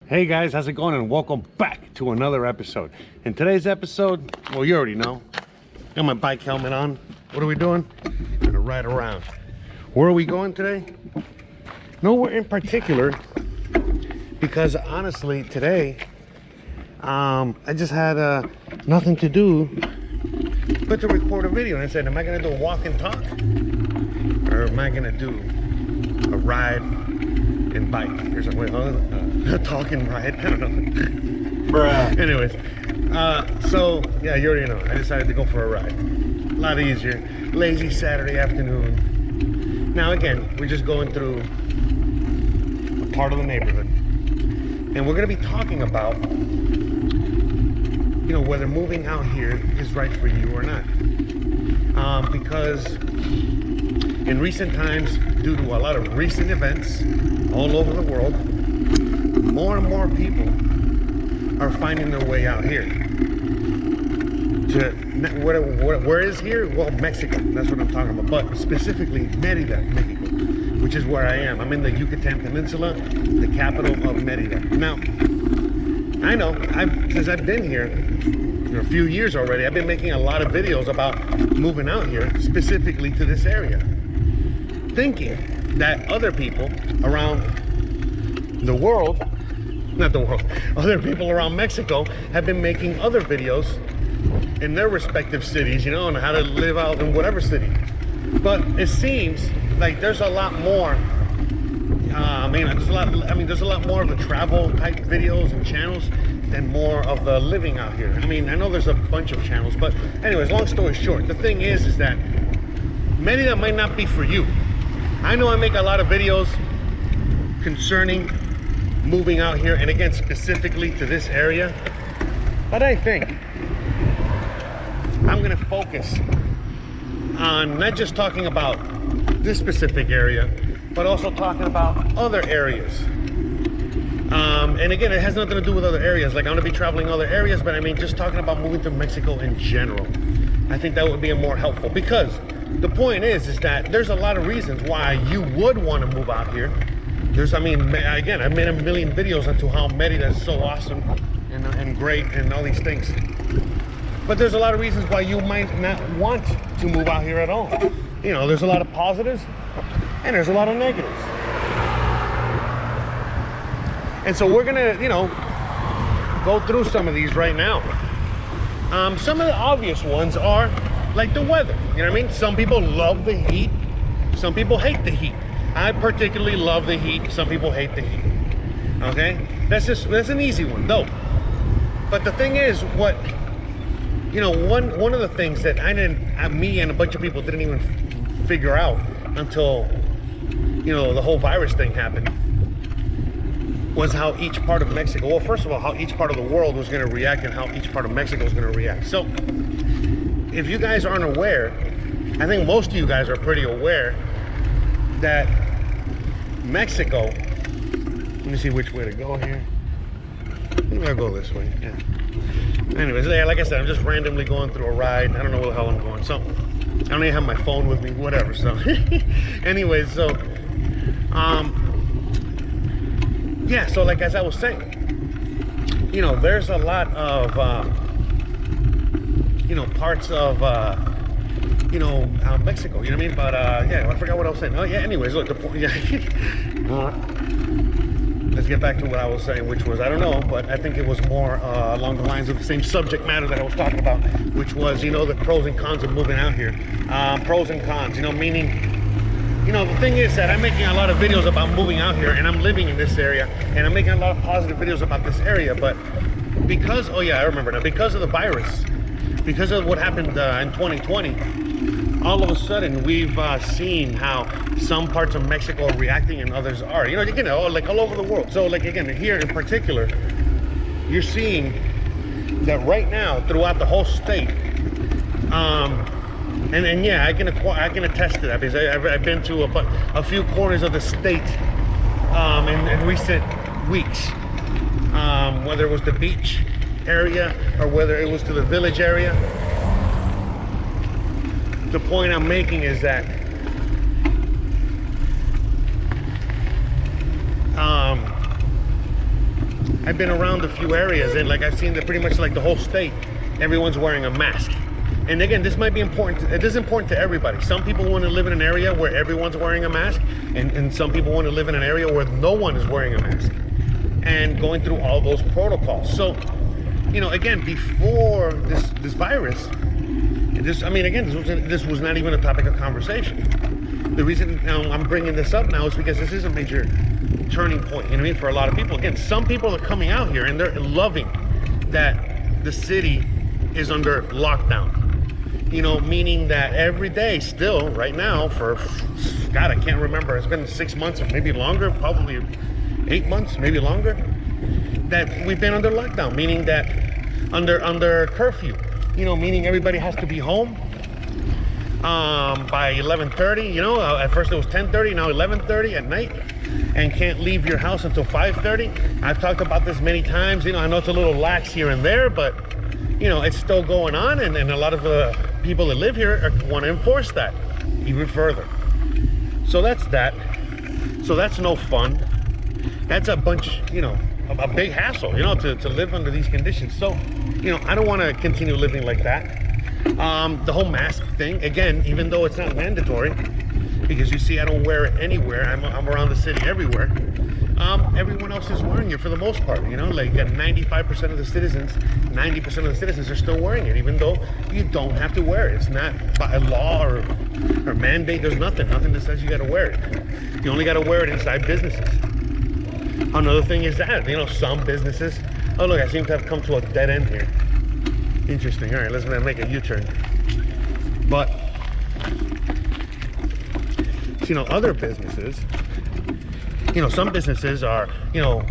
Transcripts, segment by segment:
Hey guys, how's it going? And welcome back to another episode. In today's episode, well, you already know, got my bike helmet on. What are we doing? Gonna ride around. Where are we going today? Nowhere in particular, because honestly today I just had nothing to do but to record a video. And I said, am I gonna do a walk and talk, or am I gonna do a ride and bike? Here's a way, talk and ride. I don't know. Bruh. Anyways, so yeah, you already know. I decided to go for a ride. A lot easier. Lazy Saturday afternoon. Now again, we're just going through a part of the neighborhood, and we're gonna be talking about, you know, whether moving out here is right for you or not. Because in recent times, due to a lot of recent events all over the world, more and more people are finding their way out here. Where is here? Well, Mexico. That's what I'm talking about. But specifically, Merida, Mexico, which is where I am. I'm in the Yucatan Peninsula, the capital of Merida. Now, I know, since I've been here for a few years already, I've been making a lot of videos about moving out here, specifically to this area, thinking that other people around the world, not the world, other people around Mexico have been making other videos in their respective cities, you know, on how to live out in whatever city. But it seems like there's a lot more, there's a lot more of the travel type videos and channels than more of the living out here. I mean, I know there's a bunch of channels, but anyways, long story short, the thing is that Merida might not be for you. I know I make a lot of videos concerning moving out here, and again, specifically to this area, but I think I'm gonna focus on not just talking about this specific area, but also talking about other areas. And again, it has nothing to do with other areas. Like, I'm gonna be traveling other areas, but I mean, just talking about moving to Mexico in general. I think that would be more helpful, because the point is that there's a lot of reasons why you would want to move out here. Again, I've made a million videos onto how Merida is so awesome and great and all these things. But there's a lot of reasons why you might not want to move out here at all. You know, there's a lot of positives and there's a lot of negatives. And so we're gonna, you know, go through some of these right now. Some of the obvious ones are like the weather. You know what I mean? Some people love the heat. Some people hate the heat. I particularly love the heat. Some people hate the heat. Okay? That's an easy one though. But the thing is, one of the things that me and a bunch of people didn't even figure out until, you know, the whole virus thing happened, was how each part of Mexico, well, first of all, how each part of the world was going to react and how each part of Mexico was going to react. So if you guys aren't aware, I think most of you guys are pretty aware that Mexico, let me see which way to go here. Maybe I'll go this way. Yeah. Anyways, yeah, like I said, I'm just randomly going through a ride. I don't know where the hell I'm going. So I don't even have my phone with me, whatever. So anyways, so yeah, so like as I was saying, you know, there's a lot of you know, parts of Mexico, you know what I mean? But yeah, I forgot what I was saying. Oh yeah, anyways, look, the point, yeah. Let's get back to what I was saying, which was, I don't know, but I think it was more along the lines of the same subject matter that I was talking about, which was, you know, the pros and cons of moving out here. Pros and cons, you know, meaning, you know, the thing is that I'm making a lot of videos about moving out here, and I'm living in this area, and I'm making a lot of positive videos about this area, but because, oh yeah, I remember now, because of the virus, because of what happened in 2020, all of a sudden we've seen how some parts of Mexico are reacting and others are, you know, like all over the world. So like, again, here in particular, you're seeing that right now throughout the whole state, and yeah, I can attest to that, because I've been to a few corners of the state in recent weeks, whether it was the beach area or whether it was to the village area. The point I'm making is that I've been around a few areas, and like I've seen that pretty much like the whole state, everyone's wearing a mask. And again, this might be important. It is important to everybody. Some people want to live in an area where everyone's wearing a mask, and some people want to live in an area where no one is wearing a mask and going through all those protocols. So, you know, again, before this virus, this was not even a topic of conversation. The reason I'm bringing this up now is because this is a major turning point, you know what I mean, for a lot of people. Again, some people are coming out here and they're loving that the city is under lockdown. You know, meaning that every day still, right now, for, God, I can't remember, it's been 6 months or maybe longer, probably 8 months, maybe longer, that we've been under lockdown, meaning that under curfew, you know, meaning everybody has to be home by 11:30, you know, at first it was 10:30, now 11:30 at night, and can't leave your house until 5:30. I've talked about this many times, you know, I know it's a little lax here and there, but, you know, it's still going on, and a lot of people that live here want to enforce that even further. So that's that. So that's no fun. That's a bunch, you know, a big hassle, you know, to live under these conditions. So, you know, I don't want to continue living like that. The whole mask thing, again, even though it's not mandatory, because you see I don't wear it anywhere, I'm around the city everywhere, everyone else is wearing it for the most part, you know, like 95% of the citizens, 90% of the citizens are still wearing it, even though you don't have to wear it. It's not by law or mandate. There's nothing that says you got to wear it. You only got to wear it inside businesses. Another thing is that, you know, some businesses, oh look, I seem to have come to a dead end here. Interesting. All right, let's make a U-turn. But, you know, other businesses, you know, some businesses are, you know,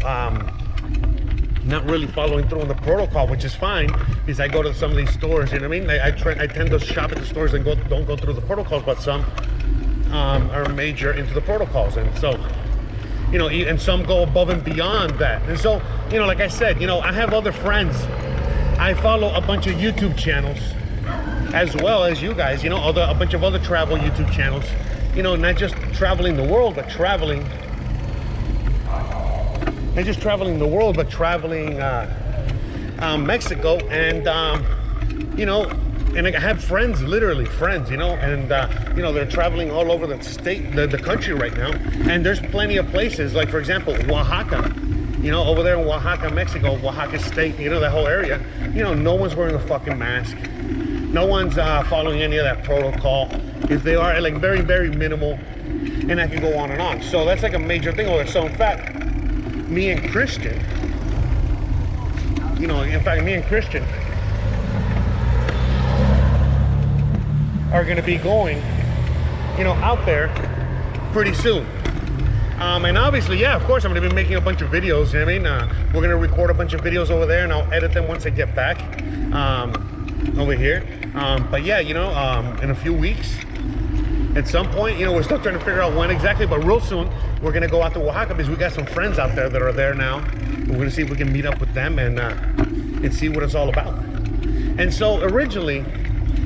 not really following through on the protocol, which is fine, because I go to some of these stores, you know what I mean? I tend to shop at the stores and don't go through the protocols, but some are major into the protocols. And so, you know, and some go above and beyond that. And so, you know, like I said, you know, I have other friends. I follow a bunch of YouTube channels, as well as you guys, you know, a bunch of other travel YouTube channels, you know, not just traveling the world, but traveling, not just traveling the world, but traveling Mexico. And, you know, and I have friends, literally friends, you know, and, you know, they're traveling all over the state, the country right now. And there's plenty of places, like, for example, Oaxaca, you know, over there in Oaxaca, Mexico, Oaxaca State, you know, that whole area, you know, no one's wearing a fucking mask. No one's following any of that protocol. If they are, like, very, very minimal. And I can go on and on. So that's like a major thing over there. So in fact, me and Christian, you know, me and Christian are going to be going, you know, out there pretty soon. And obviously, yeah, of course, I'm going to be making a bunch of videos, you know what I mean? We're going to record a bunch of videos over there, and I'll edit them once I get back over here. But yeah, you know, in a few weeks, at some point, you know, we're still trying to figure out when exactly, but real soon, we're going to go out to Oaxaca because we got some friends out there that are there now. We're going to see if we can meet up with them and see what it's all about. And so originally,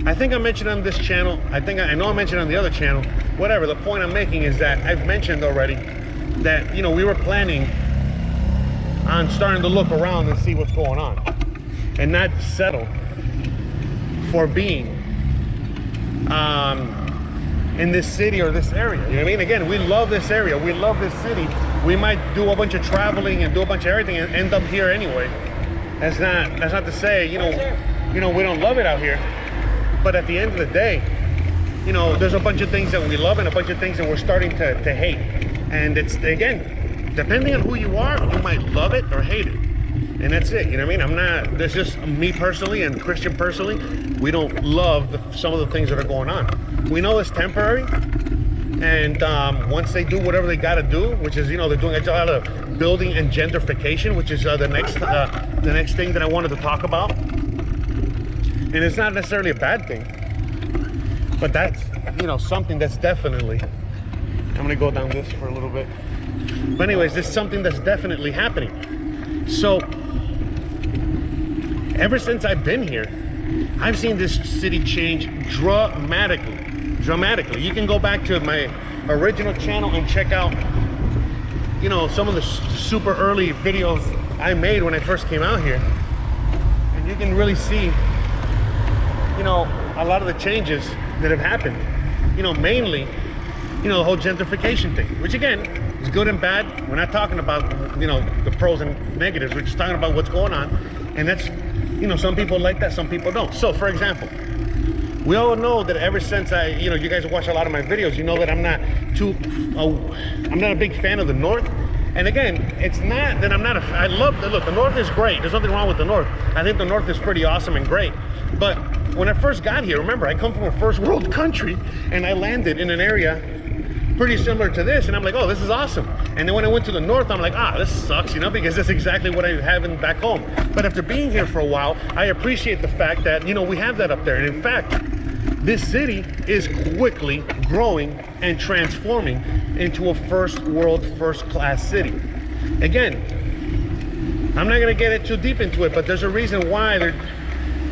I think I mentioned on this channel, I know I mentioned on the other channel, whatever, the point I'm making is that I've mentioned already that, you know, we were planning on starting to look around and see what's going on and not settle for being in this city or this area. You know what I mean? Again, we love this area, we love this city. We might do a bunch of traveling and do a bunch of everything and end up here anyway. That's not to say, you know, we don't love it out here. But at the end of the day, you know, there's a bunch of things that we love and a bunch of things that we're starting to hate. And it's, again, depending on who you are, you might love it or hate it. And that's it, you know what I mean? That's just me personally and Christian personally. We don't love some of the things that are going on. We know it's temporary. And once they do whatever they got to do, which is, you know, they're doing a lot of building and gentrification, which is the next thing that I wanted to talk about. And it's not necessarily a bad thing, but that's, you know, something that's definitely, I'm gonna go down this for a little bit. But anyways, this is something that's definitely happening. So ever since I've been here, I've seen this city change dramatically. You can go back to my original channel and check out, you know, some of the super early videos I made when I first came out here. And you can really see, you know, a lot of the changes that have happened. You know, mainly, you know, the whole gentrification thing, which again is good and bad. We're not talking about, you know, the pros and negatives. We're just talking about what's going on. And that's, you know, some people like that, some people don't. So for example, we all know that ever since you know, you guys watch a lot of my videos, you know that I'm not a big fan of the North. And again, it's not that I'm not I love look, the North is great. There's nothing wrong with the North. I think the North is pretty awesome and great. But when I first got here, remember, I come from a first world country, and I landed in an area pretty similar to this, and I'm like, oh, this is awesome. And then when I went to the North, I'm like, this sucks, you know, because that's exactly what I have back home. But after being here for a while, I appreciate the fact that, you know, we have that up there. And in fact, this city is quickly growing and transforming into a first world, first class city. Again, I'm not gonna get too deep into it, but there's a reason why they're,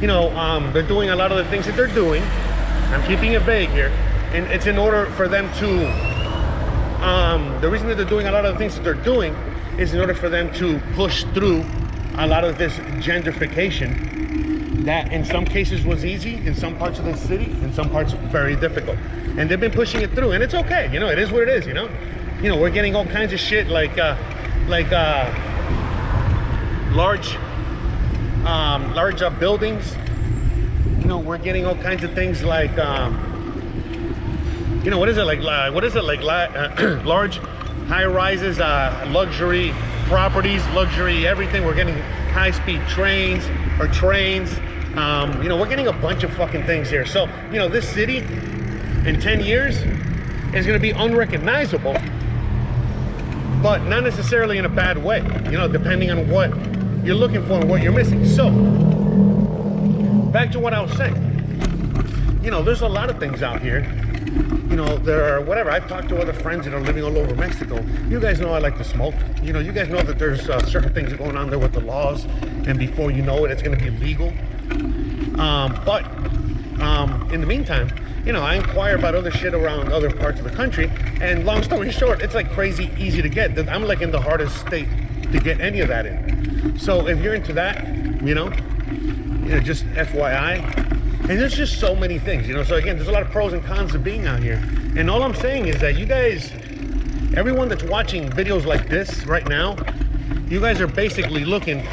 you know, they're doing a lot of the things that they're doing. I'm keeping it vague here. And it's in order for them to, the reason that they're doing a lot of the things that they're doing is in order for them to push through a lot of this gentrification that in some cases was easy, in some parts of the city, in some parts very difficult. And they've been pushing it through, and it's okay, you know, it is what it is, you know. You know, we're getting all kinds of shit like large buildings. You know, we're getting all kinds of things like, you know, what is it like large high-rises, luxury properties, luxury everything. We're getting high-speed trains. You know, we're getting a bunch of fucking things here. So, you know, this city in 10 years is going to be unrecognizable, but not necessarily in a bad way, you know, depending on what you're looking for and what you're missing. So back to what I was saying, you know, there's a lot of things out here. You know, there are whatever. I've talked to other friends that are living all over Mexico. You guys know I like to smoke. You know, you guys know that there's certain things going on there with the laws, and before you know it, it's going to be legal. But in the meantime, you know, I inquire about other shit around other parts of the country, and long story short, it's like crazy easy to get. I'm like in the hardest state to get any of that in. So if you're into that, you know, just FYI. And there's just so many things, you know. So again, there's a lot of pros and cons of being out here. And all I'm saying is that you guys, everyone that's watching videos like this right now, you guys are basically looking,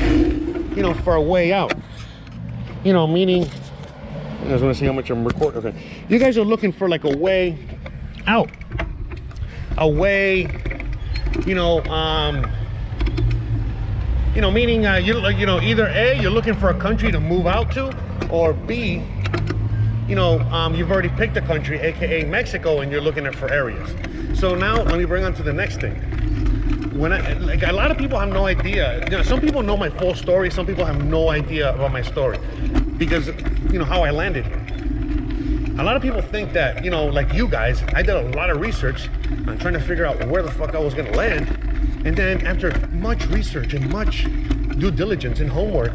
you know, for a way out. You know, meaning, I just want to see how much I'm recording. Okay, you guys are looking for like a way out, a way, you know, meaning you know, either A, you're looking for a country to move out to, or B, you know, you've already picked a country, aka Mexico, and you're looking at for areas. So now let me bring on to the next thing. When like a lot of people have no idea, you know, some people know my full story, some people have no idea about my story because, you know, how I landed here. A lot of people think that, you know, like you guys, I did a lot of research on trying to figure out where the fuck I was gonna land, and then after much research and much due diligence and homework,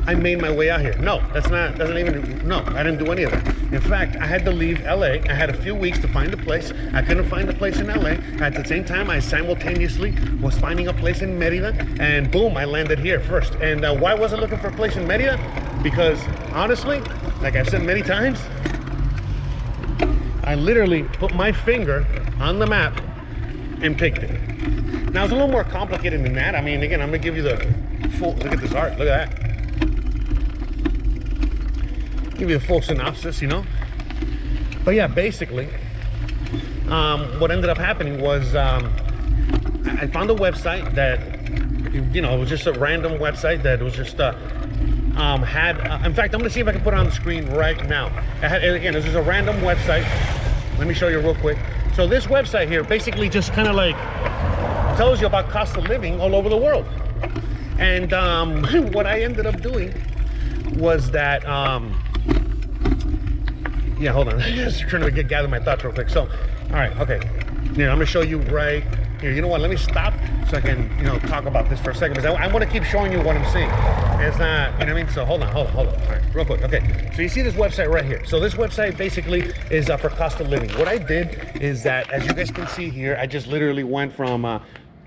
I made my way out here. No, I didn't do any of that. In fact, I had to leave LA. I had a few weeks to find a place. I couldn't find a place in LA. At the same time, I simultaneously was finding a place in Merida, and boom, I landed here first. And why was I looking for a place in Merida? Because honestly, like I've said many times, I literally put my finger on the map and picked it. Now, it's a little more complicated than that. I mean, again, I'm gonna give you the full, look at this art, look at that. Give you the full synopsis, you know. But yeah, basically, what ended up happening was I found a website that, you know, it was just a random website that was just in fact, I'm gonna see if I can put it on the screen right now. Again, this is a random website. Let me show you real quick. So this website here basically just kind of like tells you about cost of living all over the world. And what I ended up doing was that, yeah, hold on, just trying to gather my thoughts real quick. So, all right, okay, here, I'm gonna show you right here. You know what, let me stop so I can, you know, talk about this for a second, because I want to keep showing you what I'm seeing. It's not, you know what I mean? So hold on, all right, real quick. Okay, so you see this website right here. So this website basically is for cost of living. What I did is that, as you guys can see here, I just literally went from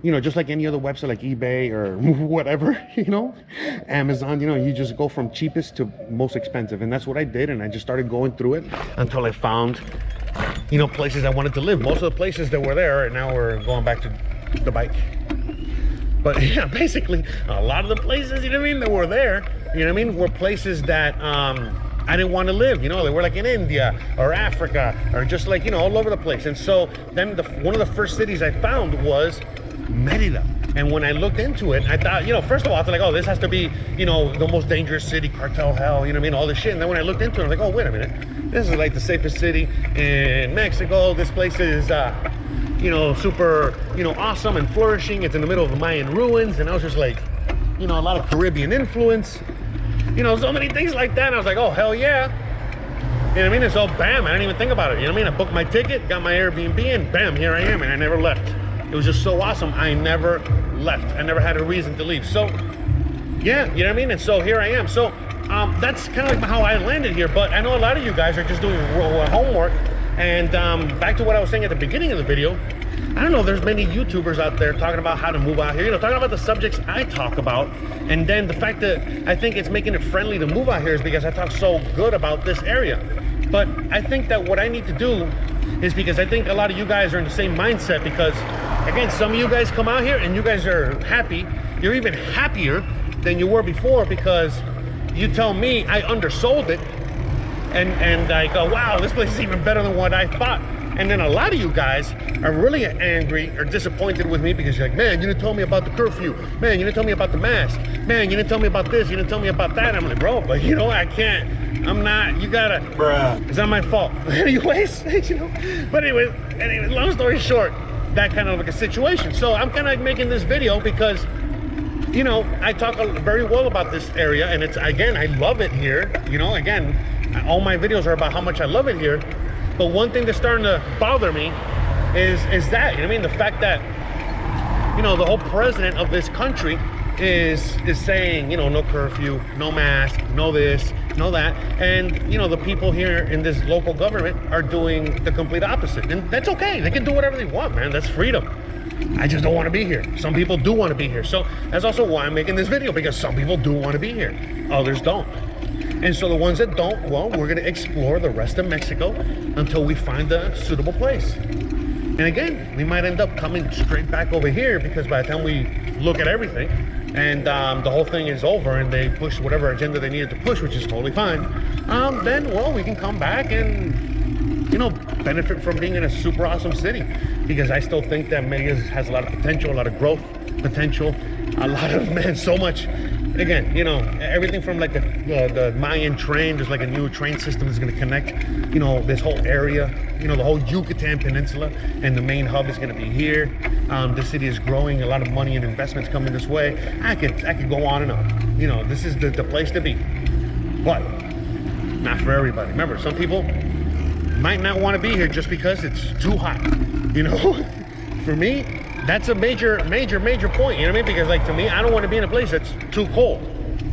you know, just like any other website like eBay or whatever, you know, Amazon, you know, you just go from cheapest to most expensive. And that's what I did. And I just started going through it until I found, you know, places I wanted to live. Most of the places that were there, and now we're going back to the bike. But yeah, basically a lot of the places, you know what I mean, that were there, you know what I mean, were places that I didn't want to live. You know, they were like in India or Africa or just like, you know, all over the place. And so then one of the first cities I found was Merida. And when I looked into it, I thought, you know, first of all, I was like, oh, this has to be, you know, the most dangerous city, cartel hell, you know what I mean, all this shit. And then when I looked into it, I was like, oh, wait a minute, this is like the safest city in Mexico. This place is you know, super, you know, awesome and flourishing. It's in the middle of the Mayan ruins. And I was just like, you know, a lot of Caribbean influence, you know, so many things like that. And I was like, oh, hell yeah. You know what I mean? And so bam, I didn't even think about it. You know what I mean? I booked my ticket, got my Airbnb, and bam, here I am. And I never left. It was just so awesome. I never left. I never had a reason to leave. So yeah, you know what I mean? And so here I am. So that's kind of like how I landed here. But I know a lot of you guys are just doing homework. And back to what I was saying at the beginning of the video, I don't know, there's many YouTubers out there talking about how to move out here, you know, talking about the subjects I talk about. And then the fact that I think it's making it friendly to move out here is because I talk so good about this area. But I think that what I need to do is, because I think a lot of you guys are in the same mindset, because again, some of you guys come out here and you guys are happy. You're even happier than you were before because you tell me I undersold it. And I go, wow, this place is even better than what I thought. And then a lot of you guys are really angry or disappointed with me because you're like, man, you didn't tell me about the curfew. Man, you didn't tell me about the mask. Man, you didn't tell me about this. You didn't tell me about that. I'm like, bro, but you know, I can't. I'm not. You gotta. Bruh. It's not my fault. Anyways, you know. But anyway, long story short, that kind of like a situation. So I'm kind of making this video because, you know, I talk very well about this area, and it's, again, I love it here. You know, again, all my videos are about how much I love it here. But one thing that's starting to bother me is that, you know what I mean, the fact that, you know, the whole president of this country is saying, you know, no curfew, no mask, no this, no that, and you know, the people here in this local government are doing the complete opposite. And that's okay, they can do whatever they want, man, that's freedom. I just don't want to be here. Some people do want to be here. So that's also why I'm making this video, because some people do want to be here, others don't. And so the ones that don't, well, we're going to explore the rest of Mexico until we find a suitable place. And again, we might end up coming straight back over here, because by the time we look at everything and the whole thing is over and they push whatever agenda they needed to push, which is totally fine, then, well, we can come back and, you know, benefit from being in a super awesome city. Because I still think that Merida has a lot of potential, a lot of growth potential, a lot of, man, so much. Again, you know, everything from like the Mayan train, there's like a new train system that's going to connect, you know, this whole area, you know, the whole Yucatan Peninsula, and the main hub is going to be here. The city is growing, a lot of money and investments coming this way. I could go on and on. You know, this is the place to be, but not for everybody. Remember, some people might not want to be here just because it's too hot, you know. For me, that's a major point, you know what I mean? Because like, to me, I don't want to be in a place that's too cold.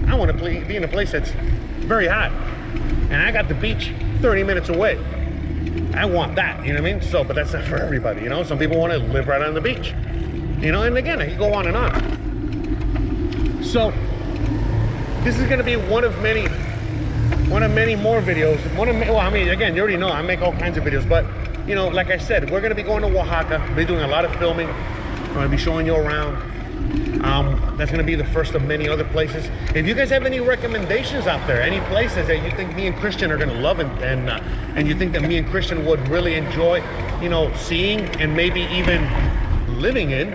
I want to be in a place that's very hot. And I got the beach 30 minutes away. I want that, you know what I mean? So, but that's not for everybody, you know? Some people want to live right on the beach, you know? And again, I can go on and on. So, this is going to be one of many more videos. Well, I mean, again, you already know I make all kinds of videos, but you know, like I said, we're going to be going to Oaxaca. We're doing a lot of filming. I'm going to be showing you around. That's going to be the first of many other places. If you guys have any recommendations out there, any places that you think me and Christian are going to love, and you think that me and Christian would really enjoy, you know, seeing and maybe even living in.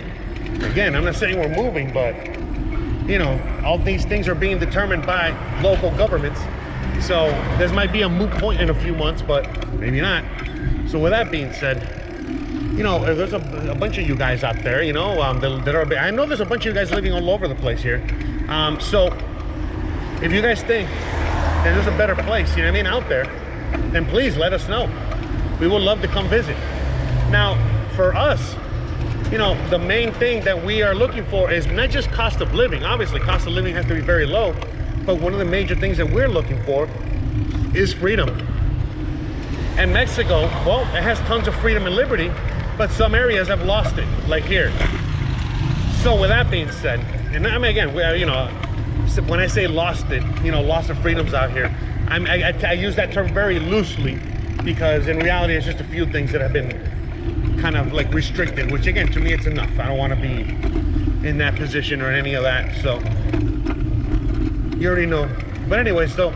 Again, I'm not saying we're moving, but you know, all these things are being determined by local governments. So this might be a moot point in a few months, but maybe not. So with that being said, you know, there's a bunch of you guys out there, you know, that are, I know there's a bunch of you guys living all over the place here. So if you guys think that there's a better place, you know what I mean, out there, then please let us know. We would love to come visit. Now, for us, you know, the main thing that we are looking for is not just cost of living. Obviously, cost of living has to be very low, but one of the major things that we're looking for is freedom. And Mexico, well, it has tons of freedom and liberty, but some areas have lost it, like here. So with that being said, and I mean, again, you know, when I say lost it, you know, loss of freedoms out here, I use that term very loosely, because in reality it's just a few things that have been kind of like restricted, which again, to me, it's enough. I don't want to be in that position or any of that, so you already know. But anyway, so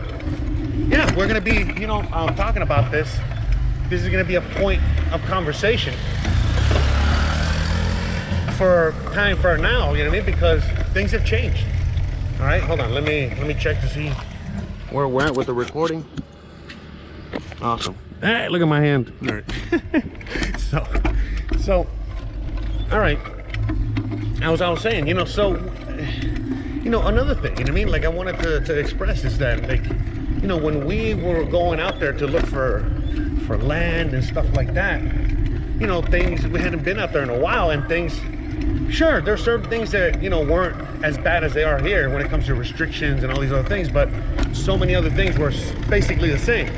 yeah, we're gonna be, you know, talking about this. This is gonna be a point of conversation for now, you know what I mean, because things have changed. All right, hold on, let me check to see where we're at with the recording. Awesome. Hey, look at my hand. All right. so all right, I was saying, you know, so, you know, another thing, you know what I mean, like I wanted to express is that, like, you know, when we were going out there to look for land and stuff like that, you know, things, we hadn't been out there in a while, and things, sure, there's certain things that, you know, weren't as bad as they are here when it comes to restrictions and all these other things, but so many other things were basically the same.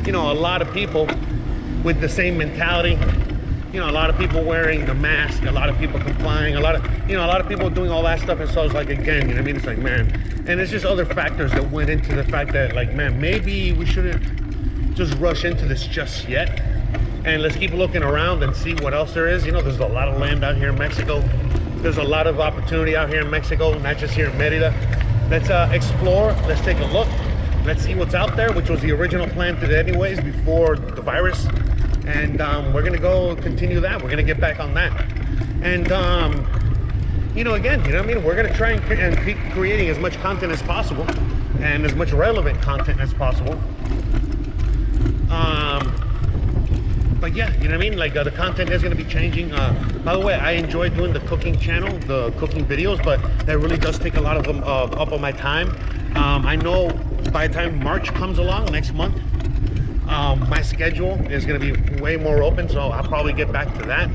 You know, a lot of people with the same mentality, you know, a lot of people wearing the mask, a lot of people complying, a lot of people doing all that stuff. And so it's like, again, you know what I mean? It's like, man, and it's just other factors that went into the fact that, like, man, maybe we shouldn't just rush into this just yet. And let's keep looking around and see what else there is. You know, there's a lot of land out here in Mexico. There's a lot of opportunity out here in Mexico, not just here in Merida. Let's explore, let's take a look. Let's see what's out there, which was the original plan to anyways before the virus. And we're gonna go continue that. We're gonna get back on that. And you know, again, you know what I mean? We're gonna try and keep creating as much content as possible and as much relevant content as possible. But yeah, you know what I mean? Like the content is gonna be changing. By the way, I enjoy doing the cooking channel, the cooking videos, but that really does take a lot of them up on my time. I know by the time March comes along next month, my schedule is going to be way more open, so I'll probably get back to that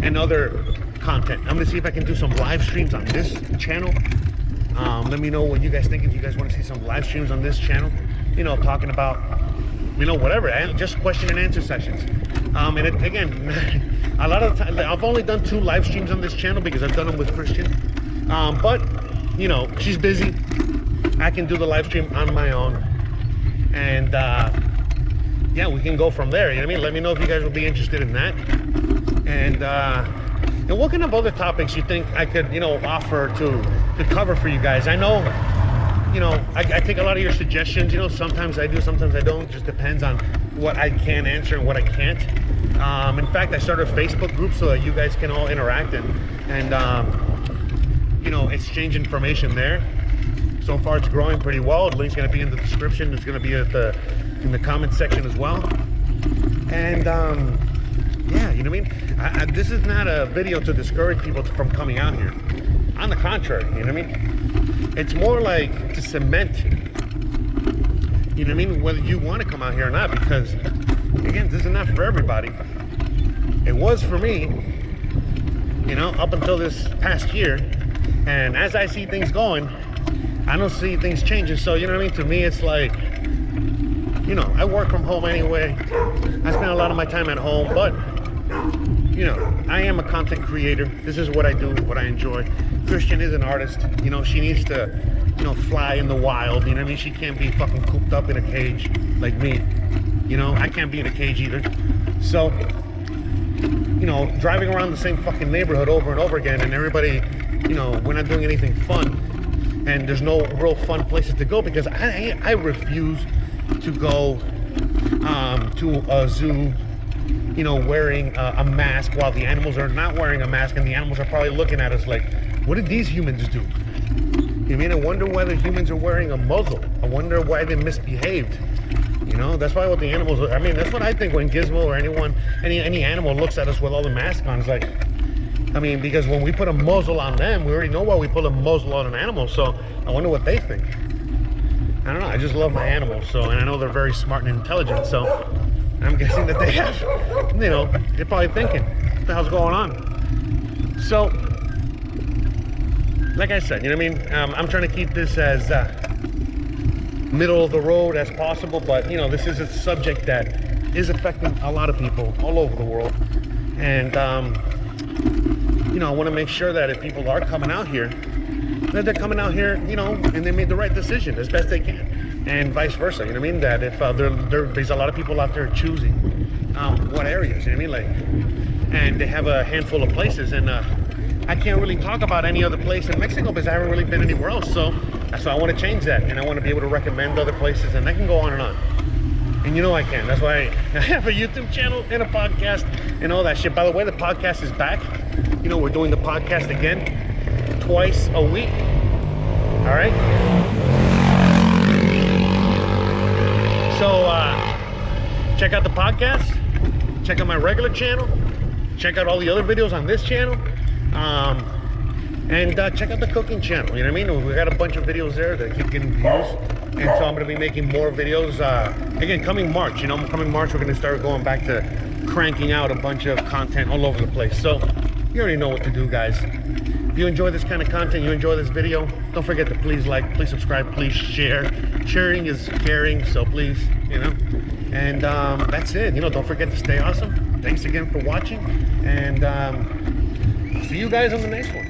and other content. I'm going to see if I can do some live streams on this channel. Let me know what you guys think, if you guys want to see some live streams on this channel, you know, talking about, you know, whatever, just question and answer sessions. And it, again, a lot of the time, I've only done 2 live streams on this channel because I've done them with Christian. But, you know, she's busy. I can do the live stream on my own. And, yeah, we can go from there, you know what I mean? Let me know if you guys will be interested in that. And what kind of other topics you think I could, you know, offer to cover for you guys? I know, you know, I take a lot of your suggestions, you know, sometimes I do, sometimes I don't, just depends on what I can answer and what I can't. In fact, I started a Facebook group so that you guys can all interact and you know, exchange information there. So far it's growing pretty well. The link's gonna be in the description. It's gonna be in the comment section as well. And yeah, you know what I mean? This is not a video to discourage people from coming out here. On the contrary, you know what I mean? It's more like to cement, you know what I mean, whether you want to come out here or not, because again, this is not for everybody. It was for me, you know, up until this past year. And as I see things going, I don't see things changing. So, you know what I mean? To me, it's like, you know, I work from home anyway. I spend a lot of my time at home, but, you know, I am a content creator. This is what I do, what I enjoy. Christian is an artist. You know, she needs to, you know, fly in the wild. You know what I mean? She can't be fucking cooped up in a cage like me. You know, I can't be in a cage either. So, you know, driving around the same fucking neighborhood over and over again, and everybody, you know, we're not doing anything fun. And there's no real fun places to go because I refuse to go to a zoo, you know, wearing a mask while the animals are not wearing a mask, and the animals are probably looking at us like, what did these humans do? You mean, I wonder whether humans are wearing a muzzle. I wonder why they misbehaved. You know, that's why what the animals, I mean, that's what I think when Gizmo or anyone, any animal looks at us with all the masks on. It's like, I mean, because when we put a muzzle on them, we already know why we put a muzzle on an animal. So I wonder what they think. I don't know. I just love my animals. So, and I know they're very smart and intelligent. So I'm guessing that they have, you know, they're probably thinking, what the hell's going on? So, like I said, you know what I mean? I'm trying to keep this as middle of the road as possible. But, you know, this is a subject that is affecting a lot of people all over the world. And, you know, I want to make sure that if people are coming out here, that they're coming out here, you know, and they made the right decision as best they can, and vice versa. You know what I mean? That if there's a lot of people out there choosing what areas, you know what I mean, like, and they have a handful of places, and I can't really talk about any other place in Mexico because I haven't really been anywhere else. So that's why I want to change that, and I want to be able to recommend other places, and I can go on and on. And you know I can. That's why I have a YouTube channel and a podcast and all that shit. By the way, the podcast is back. You know, we're doing the podcast again twice a week. All right. So check out the podcast. Check out my regular channel. Check out all the other videos on this channel. And check out the cooking channel. You know what I mean? We got a bunch of videos there that keep getting views. And so I'm going to be making more videos. Again, coming March, you know, coming March, we're going to start going back to cranking out a bunch of content all over the place. So you already know what to do, guys. If you enjoy this kind of content, you enjoy this video, don't forget to please like, please subscribe, please share. Sharing is caring, so please, you know. And that's it. You know, don't forget to stay awesome. Thanks again for watching. And I'll see you guys on the next one.